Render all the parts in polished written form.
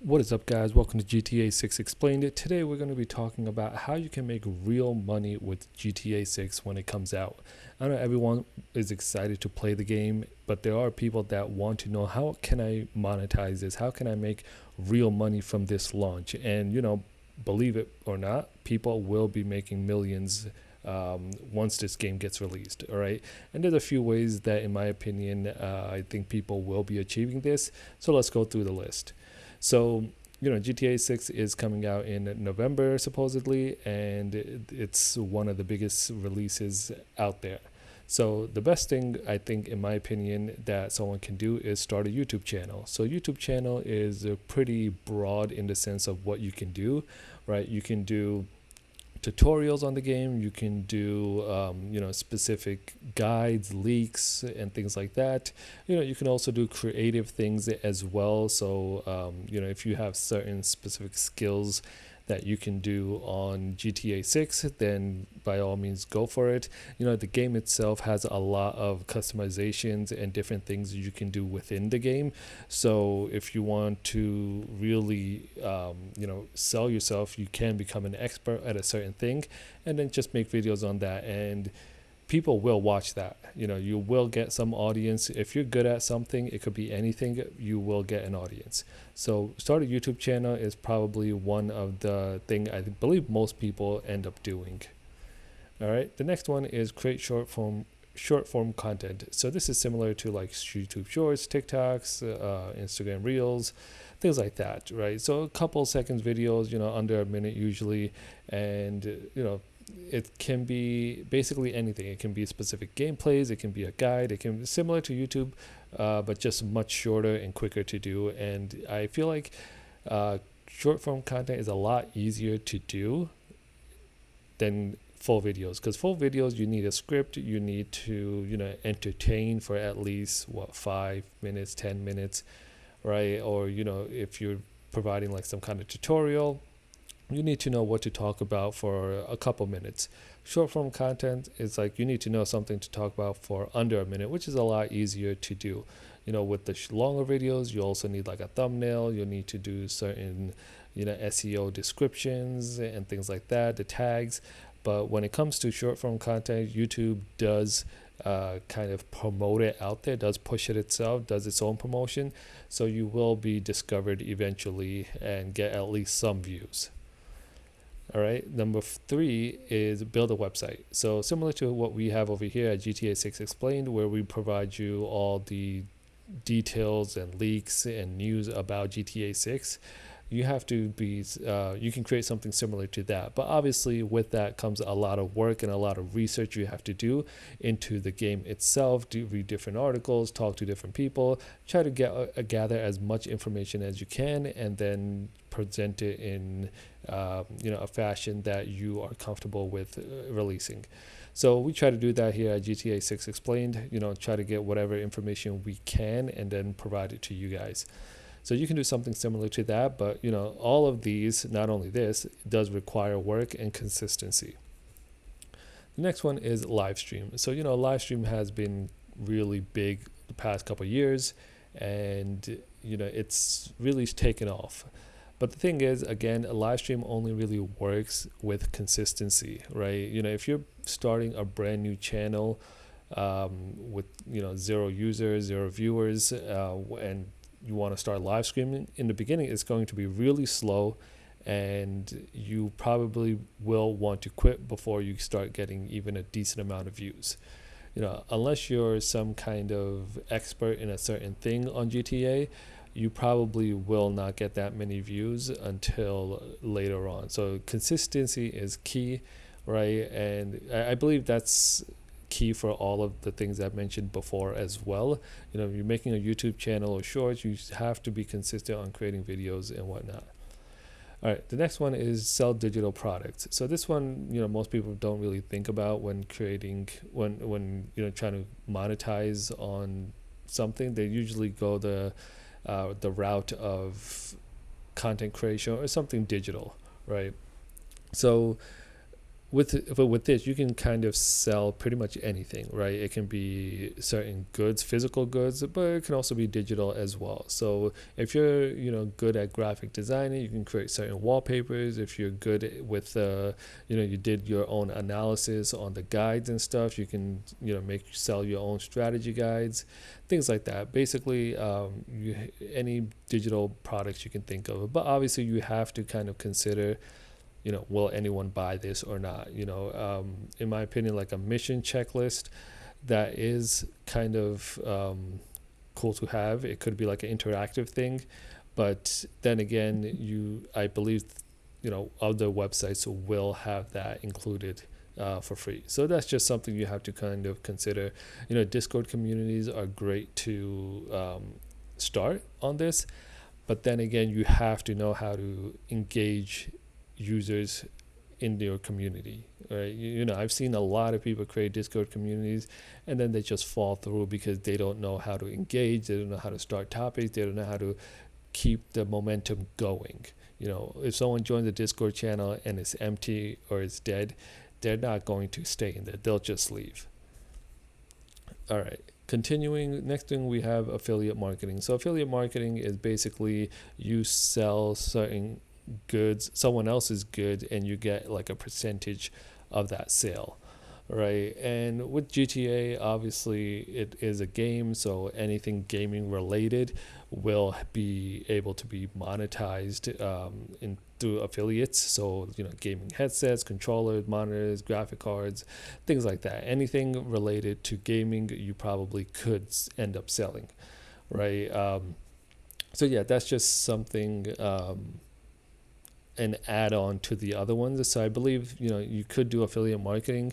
What is up, guys? Welcome to GTA 6 Explained. Today we're going to be talking about how you can make real money with GTA 6 when it comes out. I know everyone is excited to play the game, but there are people that want to know, how can I monetize this? How can I make real money from this launch? And believe it or not, people will be making millions once this game gets released. All right, and there's a few ways that, in my opinion, I think people will be achieving this. So let's go through the list. So, GTA 6 is coming out in November, supposedly, and it's one of the biggest releases out there. So the best thing, I think, in my opinion, that someone can do is start a YouTube channel. So YouTube channel is pretty broad in the sense of what you can do, right? You can do tutorials on the game. You can do specific guides, leaks, and things like that. You can also do creative things as well. So if you have certain specific skills that you can do on GTA 6, then by all means go for it. The game itself has a lot of customizations and different things you can do within the game. So if you want to really sell yourself, you can become an expert at a certain thing and then just make videos on that, and people will watch that. You will get some audience. If you're good at something, it could be anything, you will get an audience. So start a YouTube channel is probably one of the thing I believe most people end up doing. All right, the next one is create short form content. So this is similar to like YouTube Shorts, TikToks, Instagram Reels, things like that, right? So a couple seconds videos, under a minute usually, and it can be basically anything. It can be specific gameplays, it can be a guide, it can be similar to YouTube, but just much shorter and quicker to do. And I feel like short form content is a lot easier to do than full videos, because full videos, you need a script, you need to entertain for at least 5 minutes, 10 minutes, right? Or if you're providing like some kind of tutorial, you need to know what to talk about for a couple minutes. Short form content is like you need to know something to talk about for under a minute, which is a lot easier to do. With the longer videos, you also need like a thumbnail. You'll need to do certain SEO descriptions and things like that, the tags. But when it comes to short form content, YouTube does kind of promote it out there, does push it itself, does its own promotion. So you will be discovered eventually and get at least some views. All right, number 3 is build a website. So similar to what we have over here at GTA 6 Explained, where we provide you all the details and leaks and news about GTA 6, you have to be you can create something similar to that, but obviously with that comes a lot of work and a lot of research you have to do into the game itself. Read different articles, talk to different people, try to gather as much information as you can, and then present it in a fashion that you are comfortable with releasing. So we try to do that here at GTA 6 Explained. Try to get whatever information we can and then provide it to you guys. So you can do something similar to that, but all of these, not only this, does require work and consistency. The next one is live stream. So live stream has been really big the past couple of years, and it's really taken off. But the thing is, again, a live stream only really works with consistency, right? If you're starting a brand new channel with 0 users, 0 viewers, and you want to start live streaming, in the beginning it's going to be really slow, and you probably will want to quit before you start getting even a decent amount of views. Unless you're some kind of expert in a certain thing on GTA, you probably will not get that many views until later on. So consistency is key, right? And I believe that's key for all of the things I've mentioned before as well. You're making a YouTube channel or shorts, you have to be consistent on creating videos and whatnot. All right, the next one is sell digital products. So this one, most people don't really think about when creating, when trying to monetize on something. They usually go the route of content creation or something digital, right? So with this, you can kind of sell pretty much anything, right? It can be certain goods, physical goods, but it can also be digital as well. So if you're good at graphic designing, you can create certain wallpapers. If you're good with you did your own analysis on the guides and stuff, you can sell your own strategy guides, things like that. Basically, any digital products you can think of, but obviously you have to kind of consider, will anyone buy this or not? In my opinion, like a mission checklist, that is kind of cool to have. It could be like an interactive thing, but then again, I believe, other websites will have that included for free. So that's just something you have to kind of consider. Discord communities are great to start on this, but then again, you have to know how to engage users in your community, right? I've seen a lot of people create Discord communities and then they just fall through because they don't know how to engage, they don't know how to start topics, they don't know how to keep the momentum going. If someone joins a Discord channel and it's empty or it's dead, they're not going to stay in there, they'll just leave. All right, continuing, next thing we have affiliate marketing. So affiliate marketing is basically you sell certain goods, someone else's good, and you get like a percentage of that sale, right? And with GTA, obviously it is a game, so anything gaming related will be able to be monetized through affiliates. So gaming headsets, controllers, monitors, graphic cards, things like that. Anything related to gaming you probably could end up selling, right? So yeah, that's just something an add-on to the other ones. So I believe you could do affiliate marketing,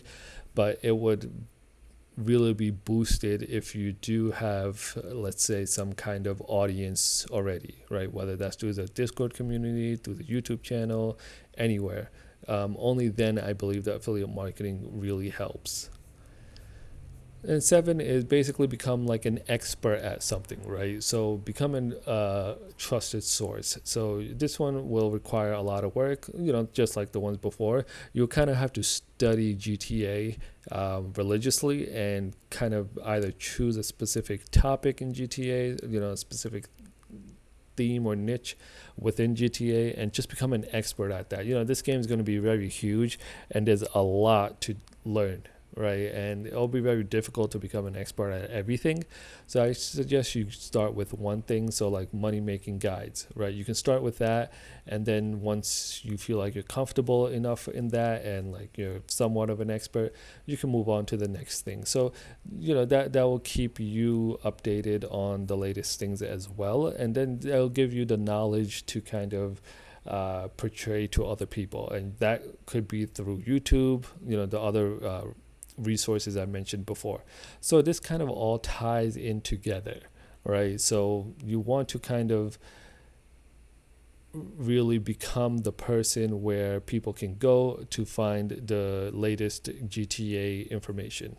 but it would really be boosted if you do have, let's say, some kind of audience already, right? Whether that's through the Discord community, through the YouTube channel, anywhere. Only then I believe that affiliate marketing really helps. And 7 is basically become like an expert at something, right? So become a trusted source. So this one will require a lot of work, just like the ones before. You kind of have to study GTA religiously and kind of either choose a specific topic in GTA, a specific theme or niche within GTA, and just become an expert at that. This game is going to be very huge and there's a lot to learn, right? And it'll be very difficult to become an expert at everything. So I suggest you start with one thing. So like money making guides, right? You can start with that, and then once you feel like you're comfortable enough in that and like you're somewhat of an expert, you can move on to the next thing. So that will keep you updated on the latest things as well, and then that'll give you the knowledge to kind of portray to other people, and that could be through YouTube, the other resources I mentioned before. So this kind of all ties in together, right? So you want to kind of really become the person where people can go to find the latest GTA information.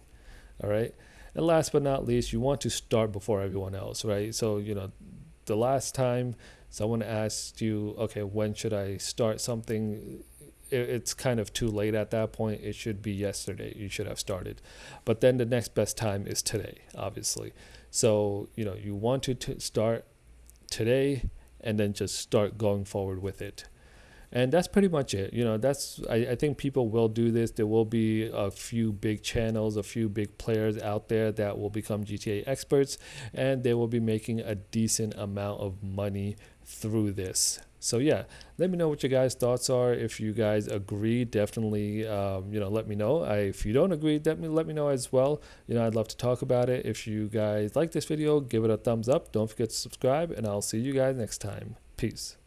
All right. And last but not least, you want to start before everyone else, right? So the last time someone asked you, okay, when should I start something, it's kind of too late at that point. It should be yesterday. You should have started. But then the next best time is today, obviously. So, you want to start today and then just start going forward with it. And that's pretty much it. I think people will do this. There will be a few big channels, a few big players out there that will become GTA experts, and they will be making a decent amount of money through this. So yeah, let me know what your guys' thoughts are. If you guys agree, definitely let me know. If you don't agree, definitely let me know as well. I'd love to talk about it. If you guys like this video, give it a thumbs up. Don't forget to subscribe, and I'll see you guys next time. Peace.